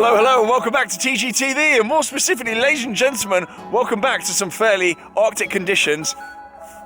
Hello, hello, and welcome back to TGTV, and more specifically, ladies and gentlemen, welcome back to some fairly Arctic conditions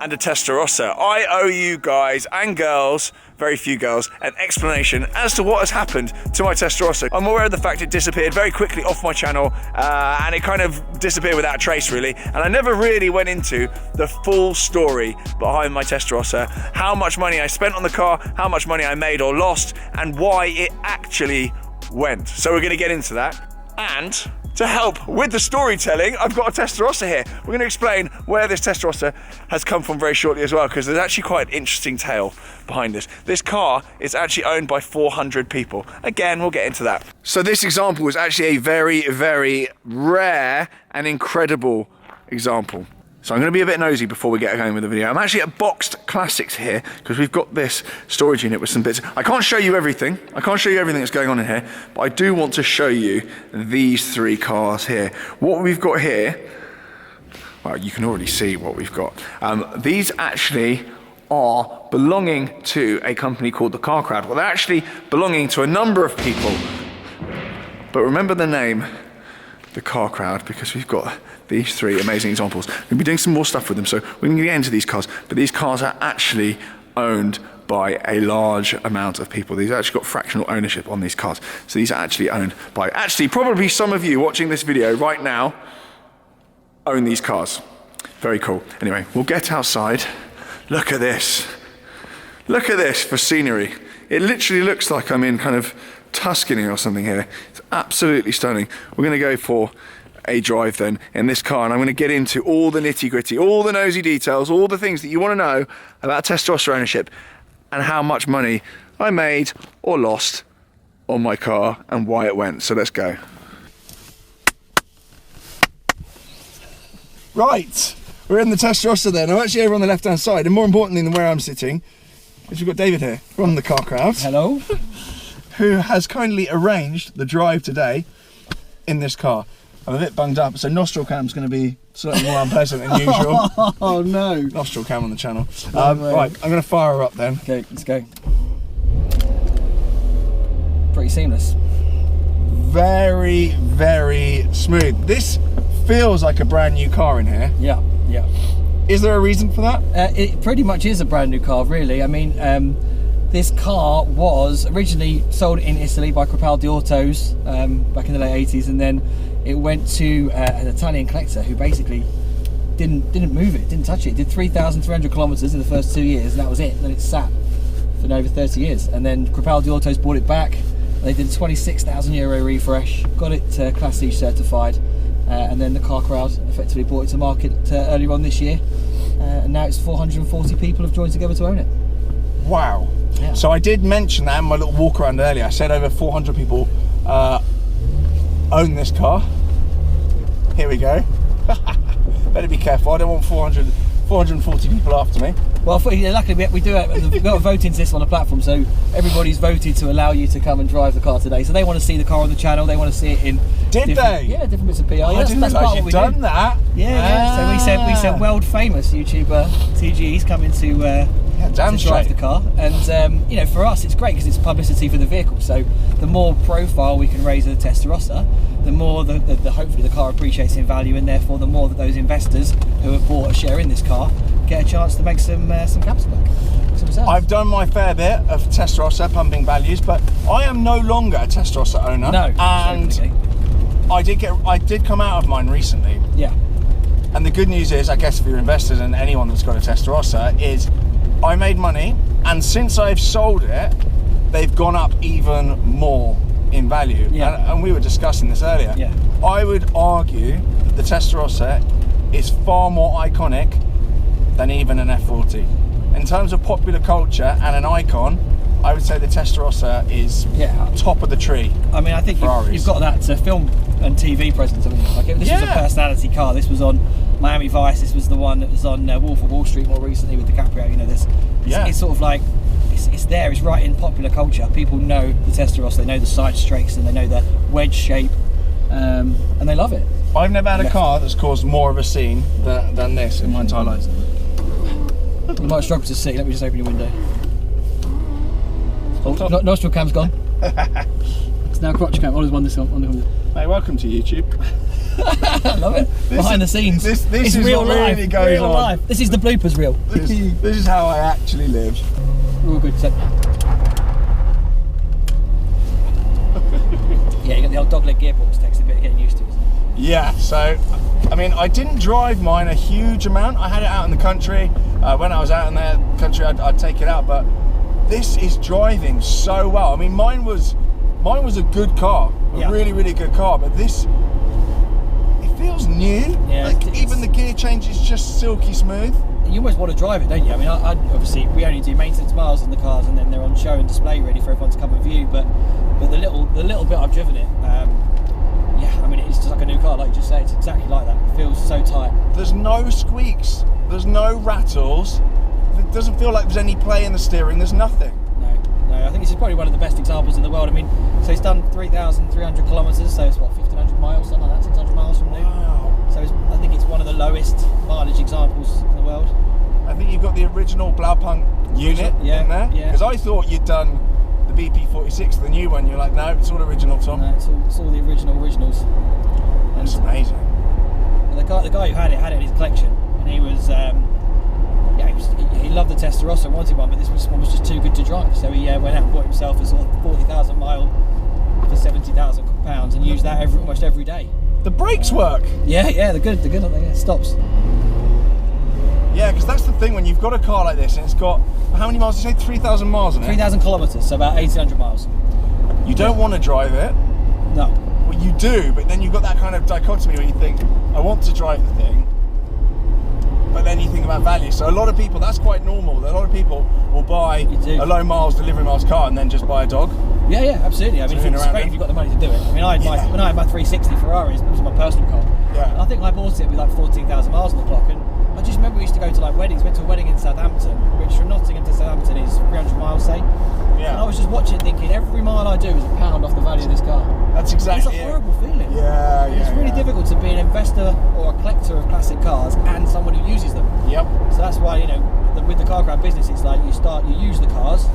and a Testarossa. I owe you guys and girls, very few girls, an explanation as to what has happened to my Testarossa. I'm aware of the fact it disappeared very quickly off my channel, and it kind of disappeared without a trace, really, and I never really went into the full story behind my Testarossa, how much money I spent on the car, how much money I made or lost, and why it actually went. So we're going to get into that, and to help with the storytelling, I've got a Testarossa here. We're going to explain where this Testarossa has come from very shortly as well, because there's actually quite an interesting tale behind this. This car is actually owned by 400 people. Again, we'll get into that. So this example is actually a very, very rare and incredible example. So I'm going to be a bit nosy before we get going with the video. I'm actually at Boxed Classics here because we've got this storage unit with some bits. I can't show you everything. I can't show you everything that's going on in here, but I do want to show you these three cars here. What we've got here, well, you can already see what we've got. These actually are belonging to a company called the Car Crowd. Well, they're actually belonging to a number of people, but remember the name, the Car Crowd, because we've got these three amazing examples. We'll be doing some more stuff with them, so we can get into these cars, but these cars are actually owned by a large amount of people. These actually got fractional ownership on these cars. So these are actually owned by, actually probably some of you watching this video right now own these cars. Very cool. Anyway, we'll get outside. Look at this. Look at this for scenery. It literally looks like I'm in kind of Tuscany or something here. It's absolutely stunning. We're gonna go for a drive then in this car, and I'm going to get into all the nitty-gritty, all the nosy details, all the things that you want to know about Testarossa ownership and how much money I made or lost on my car and why it went. So let's go. Right, we're in the Testarossa then. I'm actually over on the left-hand side, and more importantly than where I'm sitting is we've got David here from the Car Crowd. Hello. Who has kindly arranged the drive today in this car. I'm a bit bunged up, so nostril cam's going to be slightly more unpleasant than usual. Oh no! Nostril cam on the channel. Right, I'm going to fire her up then. Okay, let's go. Pretty seamless. Very, very smooth. This feels like a brand new car in here. Yeah, yeah. Is there a reason for that? It pretty much is a brand new car, really. I mean, this car was originally sold in Italy by Crepaldi Autos back in the late 80s, and then it went to an Italian collector who basically didn't move it, didn't touch it. It did 3,300 kilometers in the first 2 years, and that was it. And then it sat for over 30 years. And then Crepaldi Autos bought it back. They did a 26,000 euro refresh, got it Class C certified, and then the Car Crowd effectively brought it to market earlier on this year. And now it's 440 people have joined together to own it. Wow. Yeah. So I did mention that in my little walk around earlier. I said over 400 people own this car. Here we go. Better be careful. I don't want 440 people after me. Well, luckily we've got a voting system on the platform, so everybody's voted to allow you to come and drive the car today. So they want to see the car on the channel. They want to see it in. Did they? Yeah, different bits of PR. I didn't realise you'd done that. Yeah. So we said world famous YouTuber TGE's coming to drive the car, and you know, for us it's great because it's publicity for the vehicle. So the more profile we can raise with the Testarossa, the more the hopefully the car appreciates in value, and therefore the more that those investors who have bought a share in this car get a chance to make some capital back. I've done my fair bit of Testarossa pumping values, but I am no longer a Testarossa owner. No, and I did come out of mine recently. Yeah. And the good news is, I guess for your investors and anyone that's got a Testarossa, is I made money, and since I've sold it, they've gone up even more in value. Yeah. And we were discussing this earlier. Yeah. I would argue that the Testarossa is far more iconic than even an F40. In terms of popular culture and an icon, I would say the Testarossa is top of the tree. I mean, I think you've got that film and TV presence. I mean, like this was a personality car. This was on Miami Vice. This was the one that was on Wolf of Wall Street more recently with DiCaprio. You know, it's sort of like it's there. It's right in popular culture. People know the Testarossa. They know the side strakes and they know the wedge shape, and they love it. I've never had a car that's caused more of a scene than this in my entire life. You might struggle to see. Let me just open your window. Oh, nostril cam's gone. It's now crotch cam. I always won this on the Hey, welcome to YouTube. I love it. Behind the scenes. This it's is real what life. really goes Real on. life. This is the bloopers reel. This is how I actually live. We're all good. So. Yeah, you got the old dogleg gearbox. Takes a bit of getting used to, isn't it? Yeah, so, I mean, I didn't drive mine a huge amount. I had it out in the country. When I was out in the country, I'd take it out, but this is driving so well. I mean, mine was a good car, a really, really good car, but this, it feels new. Yeah, like, even the gear change is just silky smooth. You almost want to drive it, don't you? I mean, I obviously we only do maintenance miles on the cars, and then they're on show and display ready for everyone to come and view. But the little bit I've driven it, yeah, I mean, it's just like a new car, like you just said. It's exactly like that. It feels so tight. There's no squeaks. There's no rattles. It doesn't feel like there's any play in the steering. There's nothing. No, I think this is probably one of the best examples in the world. I mean, so it's done 3,300 kilometres, so it's what, 1,500 miles, something like that, 600 miles from new. Wow. So I think it's one of the lowest mileage examples in the world. I think you've got the original Blaupunk unit in there. Yeah. Because I thought you'd done the BP46, the new one. You're like, no, it's all original, Tom. No, it's all the originals. That's amazing. The guy who had it in his collection, and he was, he loved the Testarossa, wanted one, but this one was just too good to drive. So he went out and bought himself a sort of 40,000 mile for 70,000 pounds and used that almost every day. The brakes work. Yeah, they're good, aren't they? Yeah, stops. Yeah, because that's the thing when you've got a car like this and it's got, how many miles? Did you say 3,000 miles in it? 3,000 kilometres, so about 1,800 miles. You don't want to drive it. No. Well, you do, but then you've got that kind of dichotomy where you think, I want to drive the thing, but then you think about value. So a lot of people, that's quite normal. A lot of people will buy a low miles, delivery miles car and then just buy a dog. Yeah, absolutely. I mean, it's great if you've got the money to do it. I mean, when I had my 360 Ferrari, it was my personal car. Yeah. And I think I bought it with like 14,000 miles on the clock, and I just remember we used to go to like weddings. Went to a wedding in Southampton, which from Nottingham to Southampton is 300 miles, say. Yeah. And I was just watching it thinking, every mile I do is £1 off the value of this car. That's exactly It's a horrible feeling. Yeah, It's really difficult to be an investor or a collector of classic cars and someone who uses them. Yep. So that's why, with the car crowd business, it's like you use the cars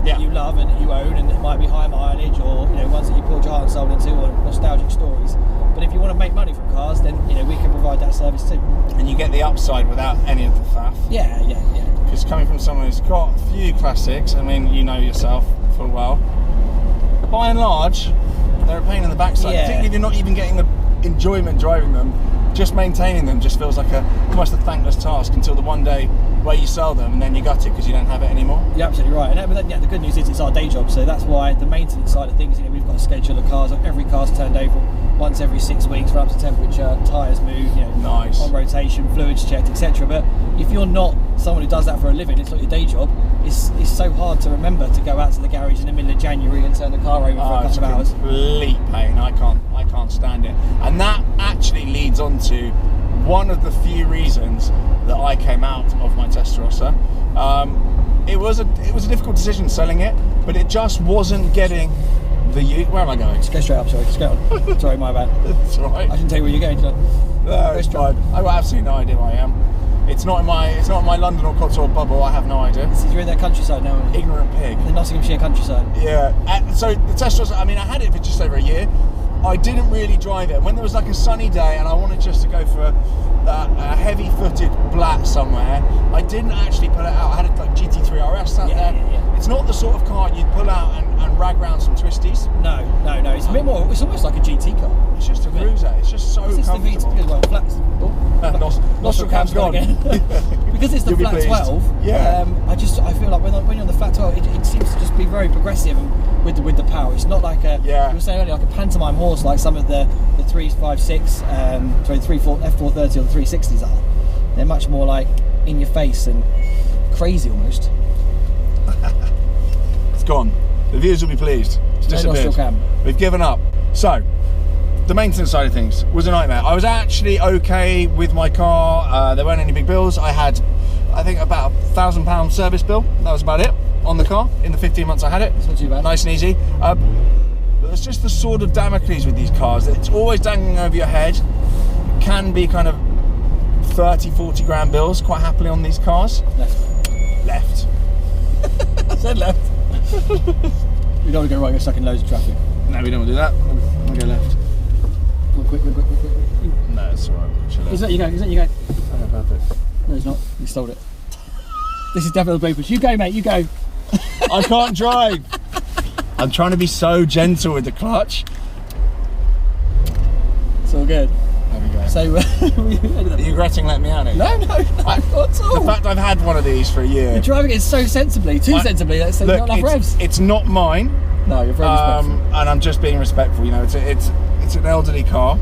that you love and that you own, and it might be high mileage or ones that you poured your heart and soul into, or nostalgic stories. But if you want to make money from cars, then we can provide that service too. And you get the upside without any of the faff. Yeah. Because coming from someone who's got a few classics, I mean, you know yourself full well, by and large, they're a pain in the backside. Yeah. Particularly if you're not even getting the enjoyment driving them. Just maintaining them just feels like almost a thankless task until the one day where you sell them and then you gut it because you don't have it anymore. You're absolutely right. And but then, the good news is it's our day job, so that's why the maintenance side of things, we've got a schedule of cars. Every car's turned over once every 6 weeks, run up to temperature, tyres move, nice, on rotation, fluids checked, etc. But if you're not someone who does that for a living, it's not your day job, it's so hard to remember to go out to the garage in the middle of January and turn the car over for a couple of hours. Complete pain. I can't stand it. And that actually leads on to one of the few reasons that I came out of my Testarossa. It was a difficult decision selling it, but it just wasn't getting the use. Where am I going? Just go straight up, sorry. Just go on. Sorry, my bad. That's all right. I can tell you where you're going to. No, it's fine. I've got absolutely no idea where I am. It's not in my London or Cotswold bubble. I have no idea. You're in that countryside now, aren't you? Ignorant pig. The Nottinghamshire countryside. Yeah. So the Testarossa, I mean, I had it for just over a year. I didn't really drive it. When there was like a sunny day and I wanted just to go for a heavy-footed blat somewhere, I didn't actually pull it out. I had a like GT3 RS sat there. Yeah. It's not the sort of car you'd pull out and rag round some twisties. No. It's a bit more. It's almost like a GT car. It's just a cruiser. It's just so comfortable. Well, flats. Nostril cam's gone. Because it's the You'll flat 12. Yeah. I feel like when you're on the flat 12, it seems to just be very progressive with the power. It's not like you were saying earlier, like a pantomime horse, like some of the 356, F430 or the 360s are. They're much more like in your face and crazy almost. It's gone. The viewers will be pleased. It's disappeared. We've given up. So, the maintenance side of things was a nightmare. I was actually okay with my car. There weren't any big bills. I had, I think, about £1,000 service bill. That was about it on the car in the 15 months I had it. It's not too bad. Nice and easy. But it's just the sword of Damocles with these cars. It's always dangling over your head. It can be kind of 30, 40 grand bills quite happily on these cars. Left. I said left. We don't want to go right, get stuck in loads of traffic. No, we don't want to do that. I'll go left. Go on, quick. No, it's alright. Is that you go? Okay, perfect. No, it's not. You stole it. This is definitely the bloopers. You go, mate. You go. I can't drive. I'm trying to be so gentle with the clutch. It's all good. There we go. So, Are you regretting letting me out? no, not at all. The fact I've had one of these for a year. You're driving it so sensibly, sensibly. Let's say Look, not enough revs. it's not mine. No, you're very respectful. And I'm just being respectful. You know, it's an elderly car.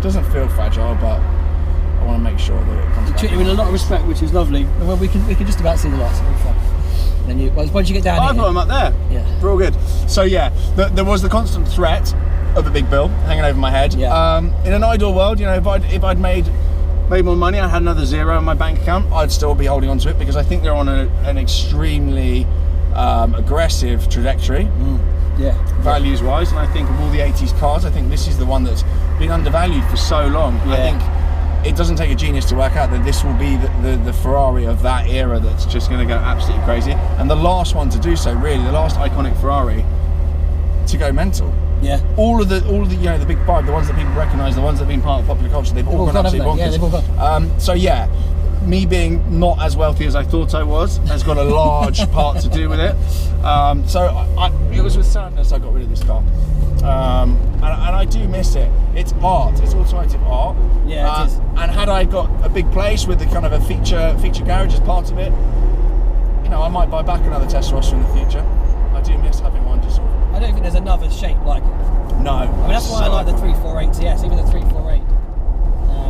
Doesn't feel fragile, but I want to make sure that it comes back. Treat you with a lot of respect, which is lovely. Well, we can just about see the lights. It'll be fun. And then once you get down I've here, got them up there. Yeah. We're all good. So yeah, there was the constant threat of the big bill hanging over my head. Yeah. In an ideal world, you know, if I'd made more money, I had another zero in my bank account, I'd still be holding on to it because I think they're on an extremely aggressive trajectory. Yeah. Values wise, and I think of all the 80s cars, I think this is the one that's been undervalued for so long. Yeah. I think it doesn't take a genius to work out that this will be the Ferrari of that era that's just going to go absolutely crazy, and the last one to do so, really, the last iconic Ferrari to go mental. Yeah. All of the you know, the big five, the ones that people recognise, the ones that have been part of popular culture, they've all gone absolutely bonkers. Yeah, they've all gone. So yeah, me being not as wealthy as I thought I was has got a large part to do with it. It was with sadness I got rid of this car. And I do miss it. It's art. It's automotive art. Yeah, it is. And had I got a big place with the kind of a feature garage as part of it, you know, I might buy back another Testarossa in the future. I do miss having one just sort of. I don't think there's another shape like. No. I mean, that's why I like the 348 TS, even the 348.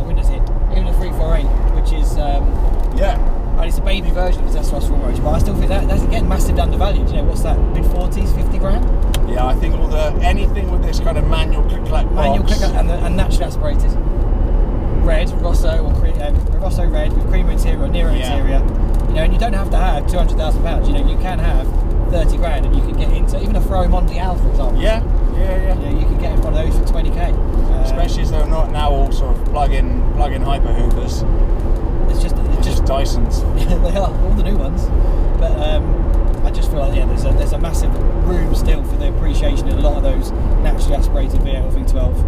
Windows hit, even the 348, which is. Yeah. And it's a baby version of the Testarossa almost, but I still think that's again massively undervalued. You know, what's that? Mid 40s, 50 grand? Yeah, I think anything with this kind of manual click-clack box. Manual click and naturally aspirated. Red, Rosso or Rosso red with creamer interior or Nero interior. You know, and you don't have to have £200,000. You know, you can have 30 grand and you can get into even a Ferrari Mondial, for example. Yeah. You know, you can get one of those for 20k. Especially as they're not now all sort of plug-in hyper hoovers. It's just Dysons. They are all the new ones, but I just feel like there's a massive room still for the appreciation in a lot of those naturally aspirated V8 or V12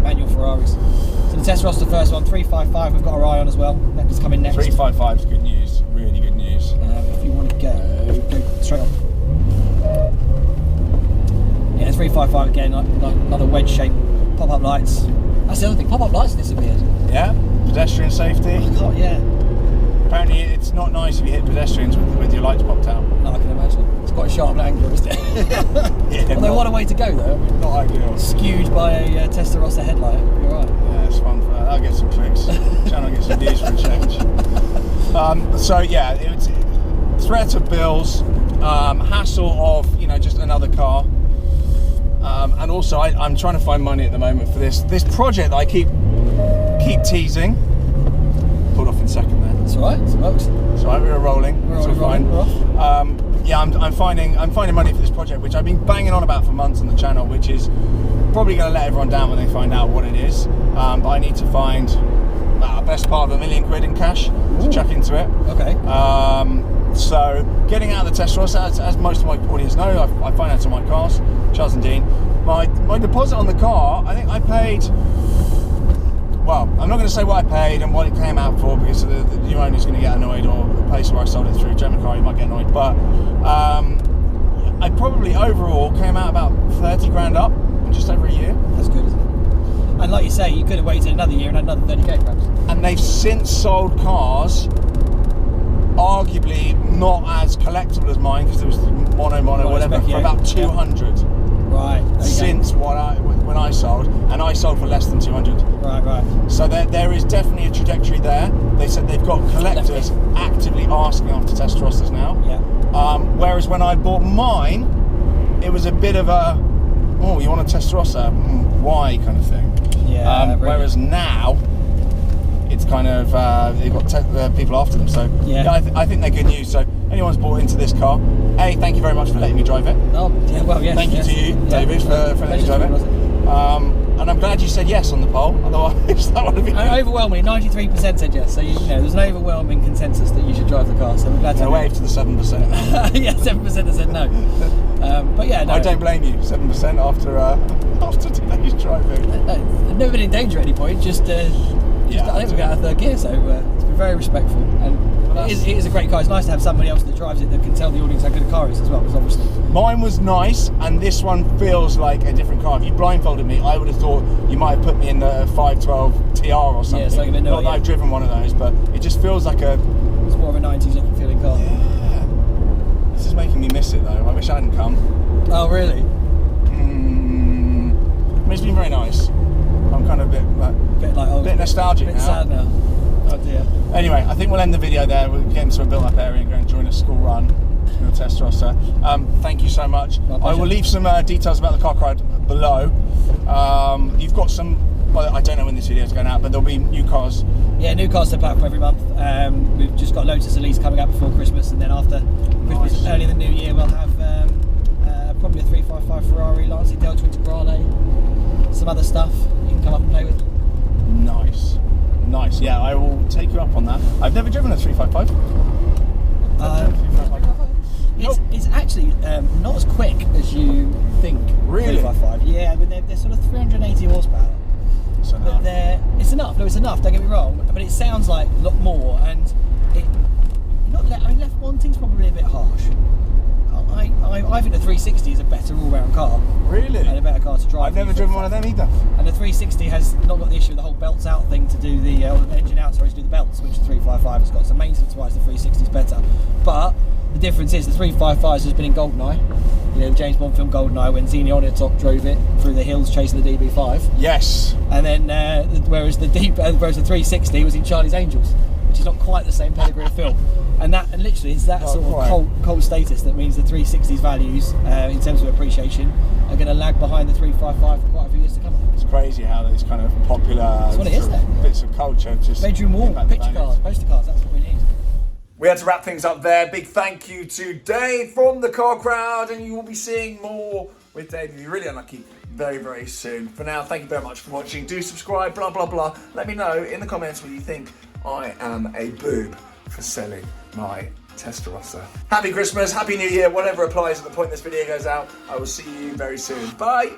manual Ferraris. So the Testarossa, the first one, 355. We've got our eye on as well. That is coming next. 355 is good news. Really good news. If you want to go straight on. Yeah, 355 again, like another wedge shape, pop-up lights. That's the other thing. Pop-up lights disappeared. Yeah. Pedestrian safety. Yeah. Apparently, it's not nice if you hit pedestrians with your lights popped out. No, I can imagine. It's quite a sharp angle, isn't it? Yeah. Although, what a way to go, though. Not ideal. Skewed by a Testarossa headlight. You're right. Yeah, it's fun for that. I'll get some clicks. Trying to get some views for a change. So yeah, it's threat of bills, hassle of, you know, just another car. And also, I'm trying to find money at the moment for this project that I keep teasing. Pulled off in second there. That's all right. It works. It's all right. We were rolling. It's all fine. Yeah, I'm finding money for this project, which I've been banging on about for months on the channel, which is probably going to let everyone down when they find out what it is. But I need to find best part of £1 million in cash to chuck into it. Okay. So getting out of the Testarossa, as most of my audience know, I finance all my cars, Charles and Dean. My deposit on the car, I think I paid. Well, I'm not going to say what I paid and what it came out for because the new owner's going to get annoyed, or the place where I sold it through, German car, you might get annoyed. But I probably overall came out about 30 grand up in just over a year. That's good, isn't it? And like you say, you could have waited another year and had another 30k perhaps. And they've since sold cars, arguably not as collectible as mine because there was mono whatever, for about 200. Right. Since when I sold, and I sold for less than 200. Right. So there is definitely a trajectory there. They said they've got collectors actively asking after Testarossas now. Yeah. Whereas when I bought mine, it was a bit of a, oh, you want a Testarossa? Why kind of thing. Yeah. Whereas now, it's kind of they've got people after them. So yeah, I think they're good news. So anyone's bought into this car, hey, thank you very much for letting me drive it. Oh, yeah, well, yes. Thank you to you, David, for letting me drive it. And I'm glad you said yes on the poll. Otherwise, that would have been. I overwhelmingly 93% said yes. So you know, there's an overwhelming consensus that you should drive the car. So we're glad to. No wave to the 7%. Yeah, 7% have said no. But yeah, no. I don't blame you. 7% after today's driving. I've never been in danger at any point. Just I think we got out of third gear, so it's been very respectful. And it is a great car. It's nice to have somebody else that drives it that can tell the audience how good a car is as well, because obviously mine was nice, and this one feels like a different car. If you blindfolded me, I would have thought you might have put me in the 512 TR or something. Yeah, something a bit Not that I've driven one of those, but it just feels like a. It's more of a 90s looking feeling car. Yeah. This is making me miss it though. I wish I hadn't come. Oh really? I mean, it's been very nice. I'm kind of a bit nostalgic now. A bit sad now. Oh dear. Anyway, I think we'll end the video there. We'll get into a built-up area and go and join a school run in the Testarossa. Thank you so much. I will leave some details about the car ride below. You've got some. Well, I don't know when this video is going out, but there'll be new cars. Yeah, new cars to platform every month. We've just got Lotus Elise coming up before Christmas, and then after Christmas, early in the new year, we'll have probably a 355 Ferrari Lancia Delta Integrale, some other stuff you can come up and play with. Nice. Yeah, I will take you up on that. I've never driven a 355. It's actually not as quick as you think. Really? 355. Yeah, I mean they're sort of 380 horsepower. It's enough. No, it's enough. Don't get me wrong, but it sounds like a lot more, and left wanting's probably a bit harsh. I think the 360 is a better all-round car. Really? And a better car to drive. I've never driven one of them either. And the 360 has not got the issue of the whole belts out thing to do the engine out, sorry, to do the belts, which the 355 has got. So maintenance-wise, the 360 is better. But the difference is the 355 has been in Goldeneye. You know, the James Bond film Goldeneye, when Xenia on its top drove it through the hills chasing the DB5. Yes. And then whereas the 360 was in Charlie's Angels, which is not quite the same pedigree of film. And literally it's that sort of cult status that means the 360's values in terms of appreciation are going to lag behind the 355 for quite a few years to come. It's crazy how these kind of popular that's what it is, bits of culture just bedroom wall, picture cars, poster cars, that's what we need. We had to wrap things up there. Big thank you to Dave from the car crowd, and you will be seeing more with Dave if you're really unlucky very, very soon. For now, thank you very much for watching. Do subscribe, blah, blah, blah. Let me know in the comments what you think I am a boob for selling my Testarossa. Happy Christmas, Happy New Year, whatever applies at the point this video goes out. I will see you very soon. Bye.